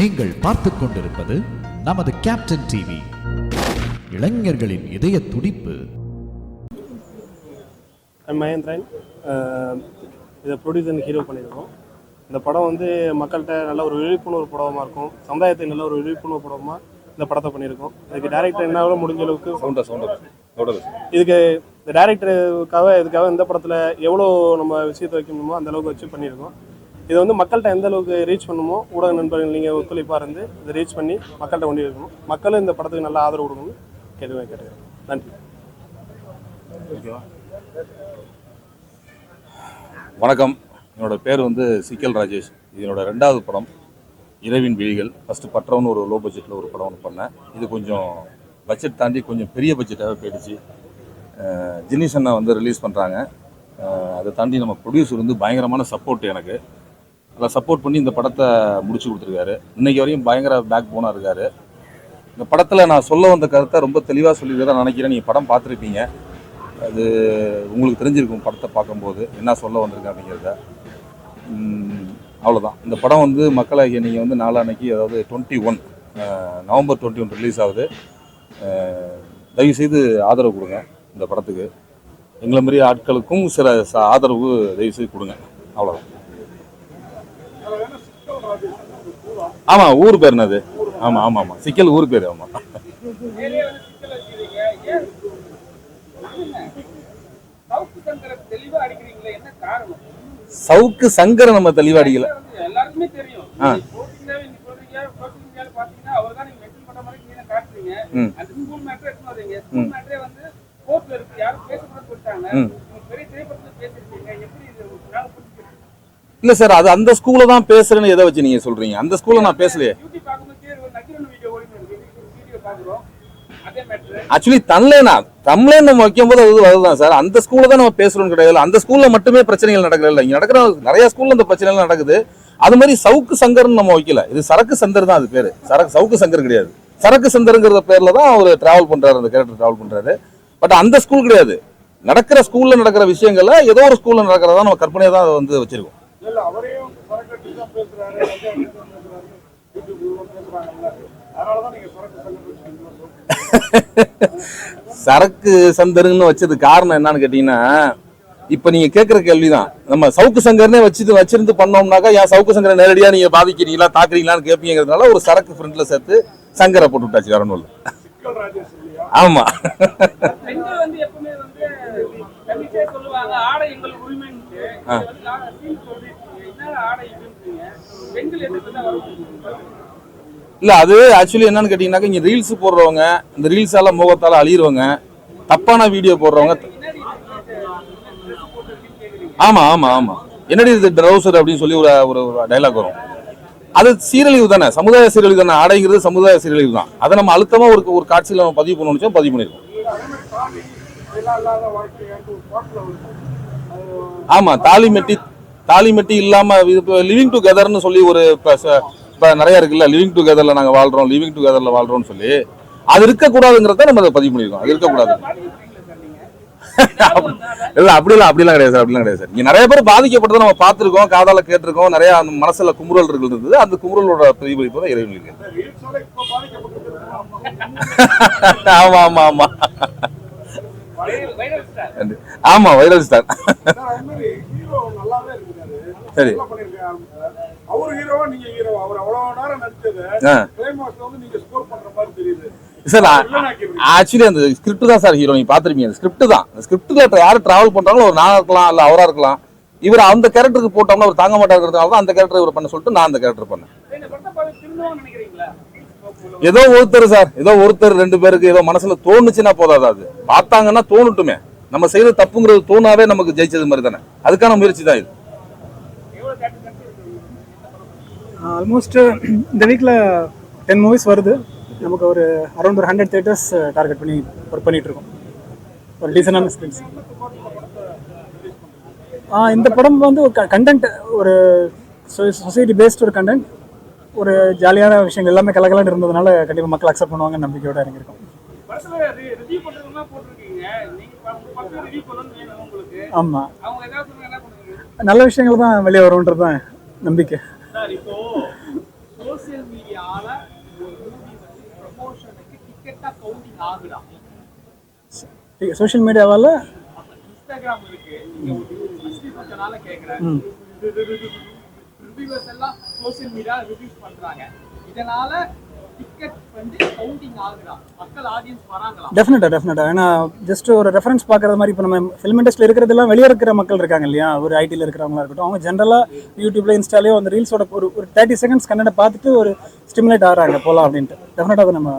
நீங்கள் பார்த்துக் கொண்டிருப்பது நமது கேப்டன் டிவி. இளைஞர்களின் இதய துடிப்பு. மகேந்திரன் இதை ப்ரொடியூஸ் அண்ட் ஹீரோ பண்ணியிருக்கோம். இந்த படம் வந்து மக்கள்கிட்ட நல்ல ஒரு விழிப்புணர்வு படமாக இருக்கும், சமுதாயத்துக்கு நல்ல ஒரு விழிப்புணர்வு படமாக இந்த படத்தை பண்ணியிருக்கோம். இதுக்கு டேரக்டர் என்ன முடிஞ்ச அளவுக்கு இதுக்கு இந்த இதுக்காக இந்த படத்தில் எவ்வளோ நம்ம விஷயத்தை வைக்கணுமோ அந்த அளவுக்கு வச்சு பண்ணியிருக்கோம். இது வந்து மக்கள்கிட்ட எந்த அளவுக்கு ரீச் பண்ணுமோ ஊடக நண்பர்கள் நீங்கள் ஒத்துழைப்பாக இருந்து இதை ரீச் பண்ணி மக்கள்கிட்ட கொண்டு இருக்கணும். மக்களும் இந்த படத்துக்கு நல்ல ஆதரவு கொடுக்கணும்னு கேட்டுக்கிறேன். நன்றி. வணக்கம், என்னோட பேர் வந்து சிக்கல் ராஜேஷ். இது என்னோட 2வது படம், இரவின் விழிகள். ஃபஸ்ட்டு பற்றவன்னு ஒரு லோ பட்ஜெட்டில் ஒரு படம் ஒன்று பண்ணேன். இது கொஞ்சம் பட்ஜெட் தாண்டி கொஞ்சம் பெரிய பட்ஜெட்டாகவே போயிடுச்சு. ஜினிஸ் அண்ணா வந்து ரிலீஸ் பண்ணுறாங்க. அதை தாண்டி நம்ம ப்ரொடியூசர் வந்து பயங்கரமான சப்போர்ட், எனக்கு நல்லா சப்போர்ட் பண்ணி இந்த படத்தை முடிச்சு கொடுத்துருக்காரு. இன்றைக்கி வரையும் பயங்கர பேக் போனாக இருக்கார். இந்த படத்தில் நான் சொல்ல வந்த கருத்தை ரொம்ப தெளிவாக சொல்லியிருக்கிறதா நினைக்கிறேன். நீங்கள் படம் பார்த்துருப்பீங்க, அது உங்களுக்கு தெரிஞ்சிருக்கும் படத்தை பார்க்கும்போது என்ன சொல்ல வந்திருக்கேன் அப்படிங்கிறத. அவ்வளோதான். இந்த படம் வந்து மக்களை நீங்கள் வந்து நாளான்னைக்கு, அதாவது 21 நவம்பர் 21 ரிலீஸ் ஆகுது. தயவுசெய்து ஆதரவு கொடுங்க இந்த படத்துக்கு. எங்களை மாதிரி ஆட்களுக்கும் சில ஆதரவு தயவுசெய்து கொடுங்க. அவ்வளோதான். ஆமாம், ஊர் பேர் என்னது? ஆமாம் ஆமாம் ஆமாம், சிக்கல் ஊர் பேர். ஆமாம், சவுக்கு சங்கரை நம்ம தெளிவா அடிக்கல. இல்ல சார், அது அந்த ஸ்கூல்ல தான் பேசுறேன்னு எதை வச்சு நீங்க சொல்றீங்க? அந்த ஸ்கூல்ல நான் பேசலையே. ஆக்சுவலி தமிழன் நம்ம வைக்கும் போது அதுதான் சார். அந்த ஸ்கூல்ல தான் நம்ம பேசுறோம் கிடையாது. அந்த ஸ்கூல்ல மட்டுமே பிரச்சனைகள் நடக்கல, இங்க நடக்கிற நிறைய ஸ்கூல்ல இந்த பிரச்சனைகள் நடக்குது. அது மாதிரி சவுக்கு சங்கர்னு நம்ம வைக்கல. இது சரக்கு சந்தர் தான் அது பேரு. சவுக்கு சங்கர் கிடையாது. சரக்கு சந்தருங்கிற பேர்ல தான் அவர் டிராவல் பண்றாரு, அந்த கேரக்டர் டிராவல் பண்றாரு. பட் அந்த ஸ்கூல் கிடையாது. நடக்கிற ஸ்கூல்ல நடக்கிற விஷயங்கள்ல ஏதோ ஒரு ஸ்கூல்ல நடக்கிறதா நம்ம கற்பனையை தான் வந்து வச்சிருக்கோம். சரக்கு சந்தருன்னு வச்சது காரணம் என்னன்னு கேட்டீங்கன்னா, இப்ப நீங்க கேட்கிற கேள்விதான். நம்ம சவுக்கு சங்கர்னே வச்சிருந்து பண்ணோம்னாக்கா, ஏன் சவுக்கு சங்கரை நேரடியா நீங்க பாதிக்கிறீங்களா தாக்குறீங்களான்னு கேட்பீங்கிறதுனால ஒரு சரக்கு ஃப்ரெண்ட்ல சேர்த்து சங்கரை போட்டு விட்டாச்சு. வேற ஒண்ணும் இல்ல. ஆமா, இல்ல அது ஆக்சுவலி என்னன்னு கேட்டீங்கன்னாக்க, இங்க ரீல்ஸ் போடுறவங்க, இந்த ரீல்ஸால முகத்தால அழியிறவங்க, தப்பான வீடியோ போடுறவங்க. ஆமா ஆமா ஆமா, என்னடி இது ட்ரௌசர் அப்படின்னு சொல்லி ஒரு டைலாக் வரும். அது சீரழிவு தானே, சமுதாய சீரழிவு தானே. ஆடைங்கிறது சமுதாய சீரழிவு தான். அதை நம்ம அழுத்தமா ஒரு காட்சியில் நம்ம பதிவு பண்ணணும், பதிவு பண்ணிருக்கோம். ஆமா, தாலிமெட்டி இல்லாம லிவிங் டுகெதர்னு சொல்லி ஒரு இப்ப நிறைய இருக்குல்ல, லிவிங் டுகெதர்ல நாங்க வாழ்றோம், லிவிங் டுகெதர்ல வாழ்றோம்னு சொல்லி, அது இருக்கக்கூடாதுங்கிறத நம்ம அதை பதிவு பண்ணிருக்கோம். அது இருக்கக்கூடாது. இல்ல அப்படிலாம் கிடையாது சார், அப்படிலாம் கிடையாது சார். இங்க நிறைய பேர் பாதிக்கப்பட்டதை நம்ம பார்த்திருக்கோம், காதால கேட்டிருக்கோம். நிறைய மனசுல குமுறல் இருந்தது. அந்த குமுறலோட பிரதிபலிப்பு தான் இறைவன் இருக்கு. ஆமா ஆமா ஆமா ஆமா, வைரல் ஸ்டார். சரி, சார் ஆக்சுவலி அந்த ஸ்கிரிப்ட் தான் சார் ஹீரோ. நீங்க பாத்திருப்பீங்க, அந்த ஸ்கிரிப்ட் தான். அந்த ஸ்கிரிப்ட்ல யாரு டிராவல் பண்றாங்களோ, ஒரு நானா இருக்கலாம், இல்ல அவரா இருக்கலாம். இவர் அந்த கேரக்டருக்கு போட்டோம்னா அவர் தாங்க மாட்டாருங்கிறதுனால தான் அந்த கேரக்டர் இவர் பண்ண சொல்லிட்டு நான் அந்த கேரக்டர் பண்ணேன். ஏதோ ஒருத்தர் சார், ஏதோ ஒருத்தர் 2 பேருக்கு ஏதோ மனசுல தோணுச்சுன்னா போதாது. அது பார்த்தாங்கன்னா தோணுட்டுமே. நம்ம செய்யற தப்புங்கிறது தோணாவே நமக்கு ஜெயிச்சது மாதிரி தானே. அதுக்கான முயற்சி தான் இது. ஆல்மோஸ்ட் இந்த வீக்ல 10 மூவிஸ் வருது. நமக்கு ஒரு அரௌண்ட் 100 தியேட்டர்ஸ் டார்கெட் பண்ணி ஒர்க் பண்ணிட்டு இருக்கோம். ஒரு டீசனான ஸ்கிரீன்ஸ். இந்த படம் வந்து கண்டென்ட், ஒரு சொசைட்டி பேஸ்ட் ஒரு கண்டென்ட், ஒரு ஜாலியான விஷயங்கள் எல்லாமே கலகலன்னு இருந்ததுனால கண்டிப்பாக மக்கள் அக்செப்ட் பண்ணுவாங்கன்னு நம்பிக்கையோட இறங்கியிருக்கோம். ஆமாம், நல்ல விஷயங்கள் தான் வெளியே வரும்ன்றது தான் நம்பிக்கை. மீடியால ஒரு மூவி வந்து ப்ரமோஷனுக்கு டிக்கெட்டா கவுண்டிங் ஆகுதா? சோஷியல் மீடியாவால் இன்ஸ்டாகிராம் இருக்கு, நீங்க கொஞ்ச நாளா கேட்குறேன், ரிவ்யூவர்ஸ் எல்லாம் சோஷியல் மீடியா ரிவ்யூஸ் பண்றாங்க, இதனால டிக்கெட் வந்து கவுண்டிங் ஆகுதா? மக்கள் ஆடியன்ஸ் வராங்களா? டெஃபினட்டாக. ஏன்னா ஜஸ்ட் ஒரு ரெஃபரன்ஸ் பார்க்குறது மாதிரி இப்போ நம்ம ஃபிலிம் இண்டஸ்ட்ரியில் இருக்கிறதெல்லாம் வெளியே இருக்கிற மக்கள் இருக்காங்க இல்லையா, ஒரு ஐடியில் இருக்கிறவங்களா இருக்கட்டும், அவங்க ஜென்ரலாக யூடியூப்ல இன்ஸ்டாலேயோ அந்த ரீல்ஸோட ஒரு 30 செகண்ட்ஸ் கண்டென்ட்டை பார்த்துட்டு ஒரு ஸ்டிமுலேட் ஆகிறாங்க போகலாம் அப்படின்ட்டு. டெஃபினட்டாக அதை நம்ம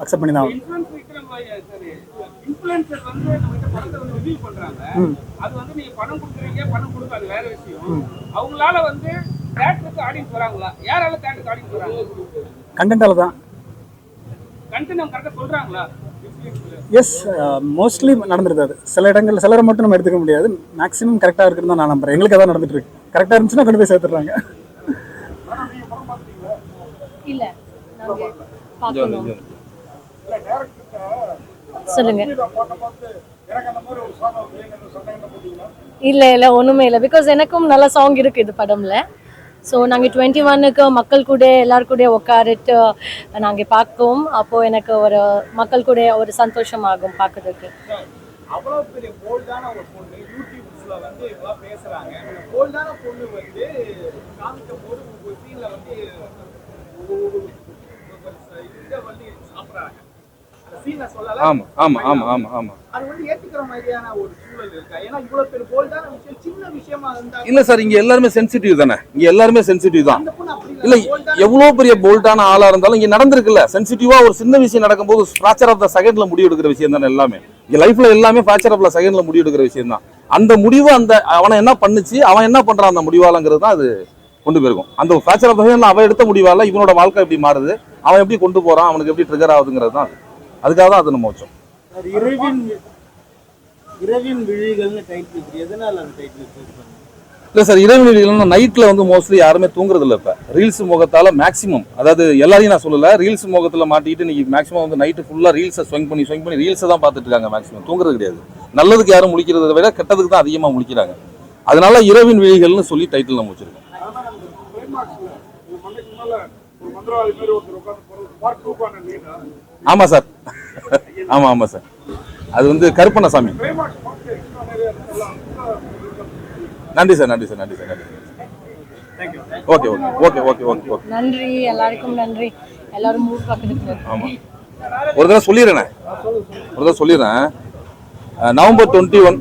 அக்செப்ட் பண்ணி தான் இன்ஃப்ளூயன்சர் வந்து நம்ம படத்தை வந்து ரிவ்யூ பண்றாங்க, அது வந்து நீங்க பணம் கொடுக்குறீங்க, பணம் கொடுக்க அது வேற விஷயம். அவங்களால வந்து தியேட்டருக்கு ஆடியன்ஸ் வராங்களா? யாரால தியேட்டருக்கு ஆடியன்ஸ் வராங்க? கண்டென்ட்டால தான். கண்டென்ட் அவங்க கரெக்டாக சொல்றாங்களா? எஸ், மோஸ்ட்லி நடந்துருக்காது. சில இடங்கள் சிலரை மட்டும் நம்ம எடுத்துக்க முடியாது. மேக்ஸிமம் கரெக்டாக இருக்குன்னு தான் நான் நம்புறேன். எங்களுக்கு அதான் நடந்துட்டு இருக்கு. கரெக்டாக இருந்துச்சுன்னா கொண்டு போய் சேர்த்துடுறாங்க. இல்ல நாங்க பார்க்கணும். சொல்லுங்க. இல்ல ஒண்ணுமே இல்லை. பிகாஸ் எனக்கும் நல்ல சாங் இருக்கு இது படம்ல. ஸோ நாங்கள் 21க்கு மக்கள் கூட எல்லாரும் கூட உட்காரிட்டு நாங்கள் பார்ப்போம். அப்போ எனக்கு ஒரு மக்கள் கூட ஒரு சந்தோஷமாகும் பார்க்கறதுக்கு. அவ்வளோ பெரிய போல்டான ஒரு பொண்ணு யூடியூப்ஸ்ல வந்து இவங்களாம் பேசுறாங்க. போல்டான பொண்ணு வந்து காமிக்கும் போது ஒரு சீன்ல வந்து இதை வந்து சாப்பிட்றாங்க. அந்த சீனை சொல்லல. ஆமா. அது வந்து ஏத்துக்கிற மாதிரியான ஒரு சூழல் இருக்கா? ஏன்னா இவ்வளவு பெரிய போல்டான விஷயம் சின்ன விஷயமா இருந்தா இல்ல சார், இங்க எல்லாருமே சென்சிட்டிவ் தானே, இங்க எல்லாருமே சென்சிட்டிவ் தான். அந்த பொண்ணு அப்படி இல்ல எவ்வளவு பெரிய போல்டான ஆளா இருந்தாலும் இங்க நடந்திருக்குல்ல, சென்சிட்டிவா ஒரு சின்ன விஷயம் நடக்கும்போது ஃபிராக்சர் ஆஃப் த செகண்ட்ல முடிவு எடுக்கிற விஷயம் தானே எல்லாமே. இங்க லைஃப்ல எல்லாமே ஃபிராக்சர் ஆஃப் த செகண்ட்ல முடிவு எடுக்கிற விஷயம் தான். அந்த முடிவு அந்த அவனை என்ன பண்ணுச்சு, அவன் என்ன பண்றான் அந்த முடிவாலங்கிறது தான் அது கொண்டு போயிருக்கும். அந்த ஃபிராக்சர் ஆஃப் த செகண்ட்ல அவன் எடுத்த முடிவால இவனோட வாழ்க்கை எப்படி மாறுது, அவன் எப்படி கொண்டு போறான், அவனுக்கு எப்படி ட்ரிகர் ஆகுதுங்கிறது தான் அது. அதுக்காக தான் அது நம்ம வச்சோம். இரவின் விழிகள்னு டைட்டில், எதனால அந்த டைட்டில் சூஸ் பண்ணீங்க? இல்லை சார், இரவு விழிகள்னா நைட்டில் வந்து மோஸ்ட்லி யாருமே தூங்குறது இல்லை. இப்போ ரீல்ஸ் முகத்தால் மேக்ஸிமம், அதாவது எல்லாரையும் நான் சொல்லலை, ரீல்ஸ் முகத்தில் மாட்டிக்கிட்டு இன்னைக்கு மேக்ஸிமம் வந்து நைட்டு ஃபுல்லாக ரீல்ஸை ஸ்வைங் பண்ணி ரீல்ஸை தான் பார்த்துட்டு இருக்காங்க. மேக்ஸிமம் தூங்குறது கிடையாது. நல்லதுக்கு யாரும் முழிக்கிறத விட கெட்டதுக்கு தான் அதிகமாக முழிக்கிறாங்க. அதனால இரவின் விழிகள்னு சொல்லி டைட்டில் நம்ம வச்சிருக்கோம். ஆமாம் சார், ஆமாம் சார், அது வந்து கருப்பண்ணசாமி. நன்றி சார். ஓகே. நன்றி எல்லாருக்கும். நன்றி எல்லாரும் மூவ் பார்க்கறதுக்கு. ஆமா, ஒரு தடவை சொல்லிடுறேன். நவம்பர் 21